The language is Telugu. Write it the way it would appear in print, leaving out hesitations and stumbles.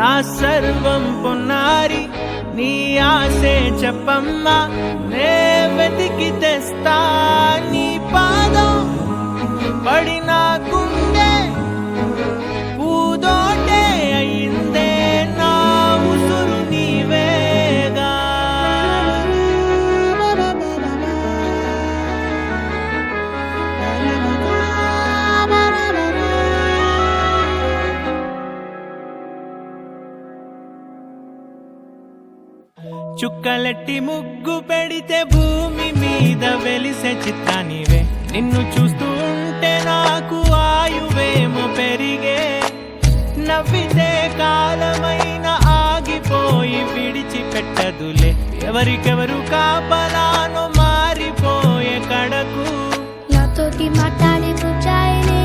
నా సర్వం పొన్నారి నీ ఆశే చెప్పమ్మా నే వెతికి తెస్తా నీ పాదం పడిన గుండె పూదోటే అయిందే నా ఉసురు నీవేగా చుక్కలెట్టి ముగ్గు పెడితే భూమి మీద వెలిసే చిత్రానివే నిన్ను చూస్తూ ఉంటే నాకు ఆయువేమో పెరిగే నవ్వితే కాలమైన ఆగిపోయి విడిచిపెట్టదులే ఎవరికెవరు కాపలానో మారిపోయే కడకు నాతోటి మాట్లాడే పుచ్చాయిని